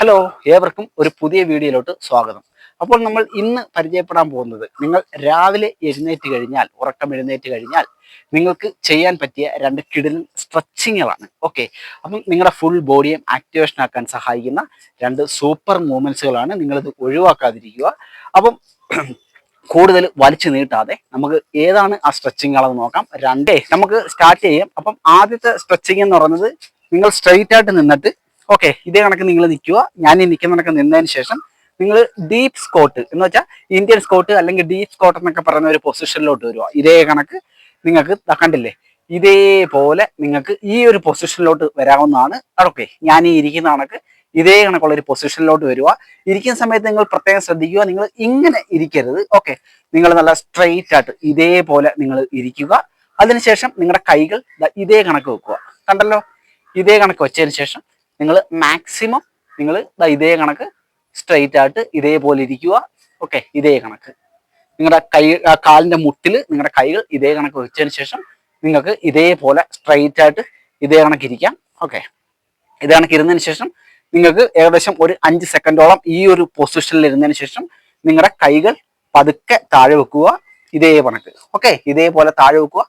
Hello, ഏവർക്കും ഒരു പുതിയ വീഡിയോയിലോട്ട് സ്വാഗതം. അപ്പോൾ നമ്മൾ ഇന്ന് പരിചയപ്പെടാൻ പോകുന്നത് നിങ്ങൾ രാവിലെ ഉറക്കം എഴുന്നേറ്റ് കഴിഞ്ഞാൽ നിങ്ങൾക്ക് ചെയ്യാൻ പറ്റിയ രണ്ട് കിടിലൻ സ്ട്രെച്ചിങ്ങുകളാണ്. ഓക്കെ, അപ്പം നിങ്ങളുടെ ഫുൾ ബോഡിയും ആക്ടിവേഷൻ ആക്കാൻ സഹായിക്കുന്ന രണ്ട് സൂപ്പർ മൂവ്മെന്റ്സുകളാണ്. നിങ്ങളിത് ഒഴിവാക്കാതിരിക്കുക. അപ്പം കൂടുതൽ വലിച്ചു നീട്ടാതെ നമുക്ക് ഏതാണ് ആ സ്ട്രെച്ചിങ്ങുകളെന്ന് നോക്കാം. നമുക്ക് സ്റ്റാർട്ട് ചെയ്യാം. അപ്പം ആദ്യത്തെ സ്ട്രെച്ചിങ് എന്ന് പറയുന്നത്, നിങ്ങൾ സ്ട്രെയിറ്റ് ആയിട്ട് നിന്നിട്ട് ഓക്കെ ഇതേ കണക്ക് നിങ്ങൾ നിൽക്കുക. ഞാൻ ഈ നിൽക്കുന്ന കണക്ക് നിന്നതിന് ശേഷം നിങ്ങൾ ഡീപ്പ് സ്കോട്ട് എന്ന് വെച്ചാൽ ഇന്ത്യൻ സ്കോട്ട് അല്ലെങ്കിൽ ഡീപ്പ് സ്കോട്ട് എന്നൊക്കെ പറയുന്ന ഒരു പൊസിഷനിലോട്ട് വരിക. ഇതേ കണക്ക് നിങ്ങൾക്ക് കണ്ടില്ലേ, ഇതേപോലെ നിങ്ങൾക്ക് ഈ ഒരു പൊസിഷനിലോട്ട് വരാവുന്നതാണ്. ഓക്കെ, ഞാൻ ഈ ഇരിക്കുന്ന കണക്ക് ഇതേ കണക്കുള്ള ഒരു പൊസിഷനിലോട്ട് വരിക. ഇരിക്കുന്ന സമയത്ത് നിങ്ങൾ പ്രത്യേകം ശ്രദ്ധിക്കുക, നിങ്ങൾ ഇങ്ങനെ ഇരിക്കരുത്. ഓക്കെ, നിങ്ങൾ നല്ല സ്ട്രെയിറ്റ് ആയിട്ട് ഇതേപോലെ നിങ്ങൾ ഇരിക്കുക. അതിനുശേഷം നിങ്ങളുടെ കൈകൾ ഇതേ കണക്ക് വെക്കുക. കണ്ടല്ലോ, ഇതേ കണക്ക് വെച്ചതിന് ശേഷം നിങ്ങൾ മാക്സിമം നിങ്ങൾ ഇതേ കണക്ക് സ്ട്രെയിറ്റ് ആയിട്ട് ഇതേപോലെ ഇരിക്കുക. ഓക്കെ, ഇതേ കണക്ക് നിങ്ങളുടെ കാലിന്റെ മുട്ടിൽ നിങ്ങളുടെ കൈകൾ ഇതേ കണക്ക് വെച്ചതിന് ശേഷം നിങ്ങൾക്ക് ഇതേപോലെ സ്ട്രെയിറ്റ് ആയിട്ട് ഇതേ കണക്ക് ഇരിക്കാം. ഓക്കെ, ഇതേ കണക്ക് ഇരുന്നതിന് ശേഷം നിങ്ങൾക്ക് ഏകദേശം ഒരു 5 സെക്കൻഡോളം ഈ ഒരു പൊസിഷനിൽ ഇരുന്നതിന് ശേഷം നിങ്ങളുടെ കൈകൾ പതുക്കെ താഴെ വെക്കുക. ഇതേ കണക്ക് ഓക്കെ, ഇതേപോലെ താഴെ വെക്കുക.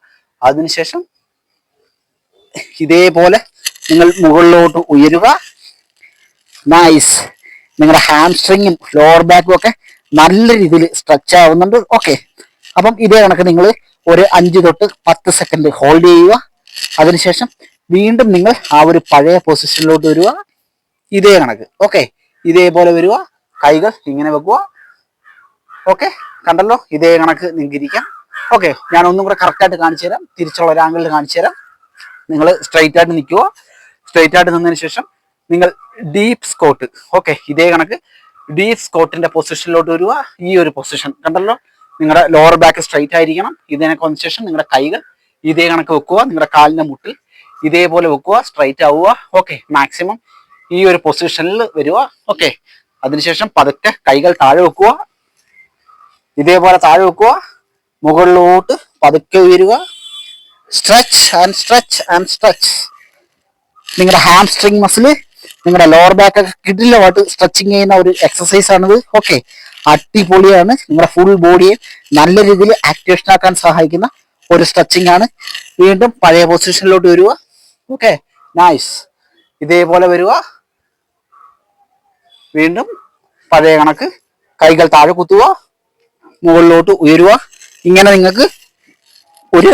അതിനുശേഷം ഇതേപോലെ നിങ്ങൾ മുകളിലോട്ട് ഉയരുക. നൈസ്. നിങ്ങളുടെ ഹാംസ്ട്രിങ്ങും ലോവർ ബാക്കും ഒക്കെ നല്ല രീതിയിൽ സ്ട്രെച്ച് ആവുന്നുണ്ട്. ഓക്കെ, അപ്പം ഇതേ കണക്ക് നിങ്ങൾ ഒരു 5 തൊട്ട് 10 സെക്കൻഡ് ഹോൾഡ് ചെയ്യുക. അതിനുശേഷം വീണ്ടും നിങ്ങൾ ആ ഒരു പഴയ പൊസിഷനിലോട്ട് വരിക. ഇതേ കണക്ക് ഓക്കെ, ഇതേപോലെ വരിക. കൈകൾ ഇങ്ങനെ വെക്കുക. ഓക്കെ, കണ്ടല്ലോ, ഇതേ കണക്ക് നിങ്ങൾക്ക് ഇരിക്കാം. ഓക്കെ, ഞാൻ ഒന്നും കൂടെ കറക്റ്റായിട്ട് കാണിച്ചു തരാം. തിരിച്ചുള്ള ഒരു ആംഗിളിൽ കാണിച്ചു തരാം. നിങ്ങൾ സ്ട്രെയിറ്റ് ആയിട്ട് നിൽക്കുക. സ്ട്രെയിറ്റ് ആയിട്ട് നിന്നതിന് ശേഷം നിങ്ങൾ ഡീപ്പ് സ്കോട്ട്. ഓക്കെ, ഇതേ കണക്ക് ഡീപ്പ് സ്കോട്ടിന്റെ പൊസിഷനിലോട്ട് വരിക. ഈ ഒരു പൊസിഷൻ കണ്ടല്ലോ, നിങ്ങളുടെ ലോവർ ബാക്ക് സ്ട്രെയിറ്റ് ആയിരിക്കണം. ഇതിനൊക്കെ വന്ന ശേഷം നിങ്ങളുടെ കൈകൾ ഇതേ കണക്ക് വെക്കുക. നിങ്ങളുടെ കാലിന്റെ മുട്ടിൽ ഇതേപോലെ വെക്കുക, സ്ട്രെയിറ്റ് ആവുക. ഓക്കെ, മാക്സിമം ഈ ഒരു പൊസിഷനിൽ വരിക. ഓക്കെ, അതിനുശേഷം പതുക്കെ കൈകൾ താഴെ വെക്കുക. ഇതേപോലെ താഴെ വെക്കുക. മുകളിലോട്ട് പതുക്കെ ഉയരുക. Stretch and stretch and stretch. നിങ്ങളുടെ ഹാംസ്ട്രിങ് മസില്, നിങ്ങളുടെ ലോവർ ബാക്ക് ഒക്കെ കിടിലമായിട്ട് സ്ട്രെച്ചിങ് ചെയ്യുന്ന ഒരു എക്സസൈസ് ആണിത്. ഓക്കെ, അടിപൊളിയാണ്. നിങ്ങളുടെ ഫുൾ ബോഡിയെ നല്ല രീതിയിൽ ആക്ടിവേഷൻ ആക്കാൻ സഹായിക്കുന്ന ഒരു സ്ട്രെച്ചിങ് ആണ്. വീണ്ടും പഴയ പൊസിഷനിലോട്ട് വരിക. Okay, nice. ഇതേപോലെ വരിക. വീണ്ടും പഴയ കണക്ക് കൈകൾ താഴെ കുത്തുക, മുകളിലോട്ട് ഉയരുക. ഇങ്ങനെ നിങ്ങൾക്ക് ഒരു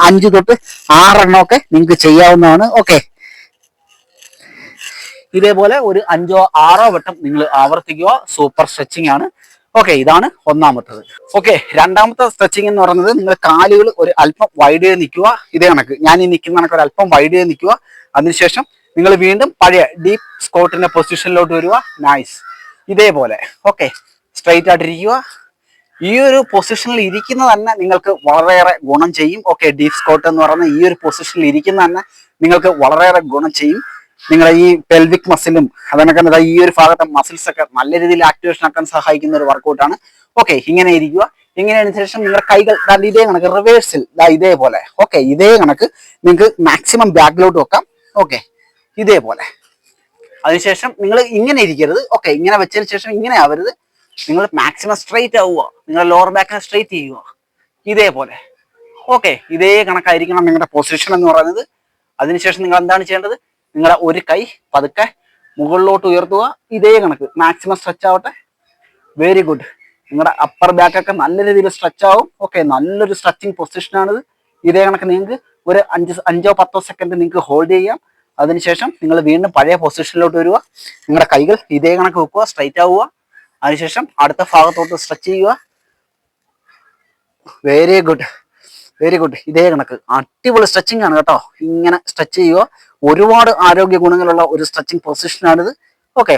5 തൊട്ട് 6 എണ്ണമൊക്കെ നിങ്ങൾക്ക് ചെയ്യാവുന്നതാണ്. ഓക്കെ, ഇതേപോലെ ഒരു 5-6 വട്ടം നിങ്ങൾ ആവർത്തിക്കുക. സൂപ്പർ സ്ട്രെച്ചിങ് ആണ്. ഓക്കെ, ഇതാണ് ഒന്നാമത്തത്. ഓക്കെ, രണ്ടാമത്തെ സ്ട്രെച്ചിങ് എന്ന് പറയുന്നത്, നിങ്ങൾ കാലുകൾ ഒരു അല്പം വൈഡ് ചെയ്ത് നിൽക്കുക. ഇതേ കണക്ക് ഞാൻ ഈ നിൽക്കുന്ന കണക്ക് ഒരു അല്പം വൈഡ് ചെയ്ത് നിൽക്കുക. അതിനുശേഷം നിങ്ങൾ വീണ്ടും പഴയ ഡീപ്പ് സ്കോട്ടിന്റെ പൊസിഷനിലോട്ട് വരിക. നൈസ്. ഇതേപോലെ ഓക്കെ, സ്ട്രെയിറ്റ് ആയിട്ടിരിക്കുക. ഈ ഒരു പൊസിഷനിൽ ഇരിക്കുന്ന തന്നെ നിങ്ങൾക്ക് വളരെയേറെ ഗുണം ചെയ്യും. ഓക്കെ, ഡീപ്പ് സ്കോട്ട് എന്ന് പറയുന്ന ഈ ഒരു പൊസിഷനിൽ ഇരിക്കുന്ന തന്നെ നിങ്ങൾക്ക് വളരെയേറെ ഗുണം ചെയ്യും. നിങ്ങളെ ഈ പെൽവിക് മസിലും അതിനൊക്കെ ഈ ഒരു ഭാഗത്തെ മസിൽസ് ഒക്കെ നല്ല രീതിയിൽ ആക്ടിവേഷൻ ആക്കാൻ സഹായിക്കുന്ന ഒരു വർക്കൗട്ടാണ്. ഓക്കെ, ഇങ്ങനെ ഇരിക്കുക. ഇങ്ങനെയാണ് ശേഷം നിങ്ങളുടെ കൈകൾ ഇതേ കണക്ക് റിവേഴ്സിൽ ഇതേപോലെ. ഓക്കെ, ഇതേ കണക്ക് നിങ്ങൾക്ക് മാക്സിമം ബാക്കിലോട്ട് വെക്കാം. ഓക്കെ, ഇതേപോലെ. അതിനുശേഷം നിങ്ങൾ ഇങ്ങനെ ഇരിക്കരുത്. ഓക്കെ, ഇങ്ങനെ വെച്ചതിന് ശേഷം ഇങ്ങനെ ആവരുത്. നിങ്ങൾ മാക്സിമം സ്ട്രെയിറ്റ് ആവുക. നിങ്ങളുടെ ലോവർ ബാക്കിനെ സ്ട്രെയിറ്റ് ചെയ്യുക. ഇതേപോലെ. ഓക്കെ, ഇതേ കണക്കായിരിക്കണം നിങ്ങളുടെ പൊസിഷൻ എന്ന് പറയുന്നത്. അതിനുശേഷം നിങ്ങൾ എന്താണ് ചെയ്യേണ്ടത്, നിങ്ങളുടെ ഒരു കൈ പതുക്കെ മുകളിലോട്ട് ഉയർത്തുക. ഇതേ കണക്ക് മാക്സിമം സ്ട്രെച്ച് ആവട്ടെ. Very good. നിങ്ങളുടെ അപ്പർ ബാക്കൊക്കെ നല്ല രീതിയിൽ സ്ട്രെച്ച് ആവും. ഓക്കെ, നല്ലൊരു സ്ട്രെച്ചിങ് പൊസിഷനാണിത്. ഇതേ കണക്ക് നിങ്ങൾക്ക് ഒരു 5-10 സെക്കൻഡ് നിങ്ങൾക്ക് ഹോൾഡ് ചെയ്യാം. അതിനുശേഷം നിങ്ങൾ വീണ്ടും പഴയ പൊസിഷനിലോട്ട് വരിക. നിങ്ങളുടെ കൈകൾ ഇതേ കണക്ക് വെക്കുക, സ്ട്രെയിറ്റ് ആവുക. അതിനുശേഷം അടുത്ത ഭാഗത്തോട്ട് സ്ട്രെച്ച് ചെയ്യുക. Very good, very good. ഇതേ കണക്ക് അടിപൊളി സ്ട്രെച്ചിങ് ആണ് കേട്ടോ. ഇങ്ങനെ സ്ട്രെച്ച് ചെയ്യുക. ഒരുപാട് ആരോഗ്യ ഗുണങ്ങളുള്ള ഒരു സ്ട്രെച്ചിങ് പൊസിഷനാണിത്. ഓക്കെ,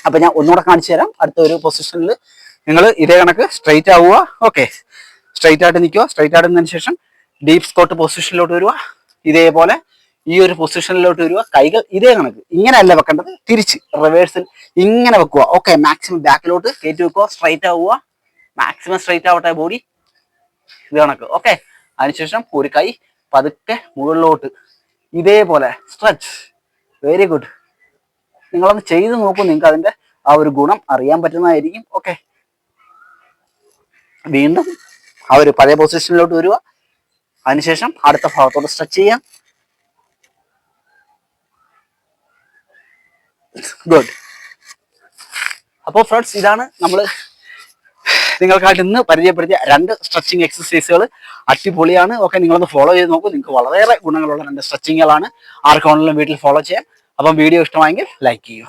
അപ്പൊ ഞാൻ ഒന്നുകൂടെ കാണിച്ചു തരാം. അടുത്ത ഒരു പൊസിഷനിൽ നിങ്ങൾ ഇതേ കണക്ക് സ്ട്രെയിറ്റ് ആവുക. ഓക്കെ, സ്ട്രെയിറ്റ് ആയിട്ട് നിൽക്കുക. സ്ട്രെയിറ്റ് ആയിട്ട് നിന്നതിന് ശേഷം ഡീപ്പ് സ്കോട്ട് പൊസിഷനിലോട്ട് വരിക. ഇതേപോലെ ഈ ഒരു പൊസിഷനിലോട്ട് വരിക. കൈകൾ ഇതേ കണക്ക് ഇങ്ങനെയല്ല വെക്കേണ്ടത്, തിരിച്ച് റിവേഴ്സിൽ ഇങ്ങനെ വെക്കുക. ഓക്കെ, മാക്സിമം ബാക്കിലോട്ട് കയറ്റി വെക്കുക. സ്ട്രെയിറ്റ് ആവുക. മാക്സിമം സ്ട്രെയിറ്റ് ആവട്ടെ ബോഡി. ഇത് കണക്ക്. ഓക്കെ, അതിനുശേഷം ഒരു കൈ പതുക്കെ മുകളിലോട്ട് ഇതേപോലെ സ്ട്രെച്ച്. വെരി ഗുഡ്, നിങ്ങളൊന്ന് ചെയ്ത് നോക്കൂ, നിങ്ങൾക്ക് അതിന്റെ ആ ഒരു ഗുണം അറിയാൻ പറ്റുന്നതായിരിക്കും. ഓക്കെ, വീണ്ടും ആ ഒരു പഴയ പൊസിഷനിലോട്ട് വരിക. അതിനുശേഷം അടുത്ത ഭാഗത്തോട്ട് സ്ട്രെച്ച് ചെയ്യാം. ഗുഡ്. അപ്പോൾ ഫ്രണ്ട്സ്, ഇതാണ് നമ്മൾ നിങ്ങൾക്കായിട്ട് ഇന്ന് പരിചയപ്പെടുത്തിയ 2 സ്ട്രെച്ചിങ് എക്സസൈസുകൾ. അടിപൊളിയാണ്. ഓക്കെ, നിങ്ങളൊന്ന് ഫോളോ ചെയ്ത് നോക്കൂ. നിങ്ങൾക്ക് വളരെയേറെ ഗുണങ്ങളുള്ള 2 സ്ട്രെച്ചിങ്ങുകളാണ്. ആർക്കാണെങ്കിലും വീട്ടിൽ ഫോളോ ചെയ്യാം. അപ്പം വീഡിയോ ഇഷ്ടമായെങ്കിൽ ലൈക്ക് ചെയ്യൂ.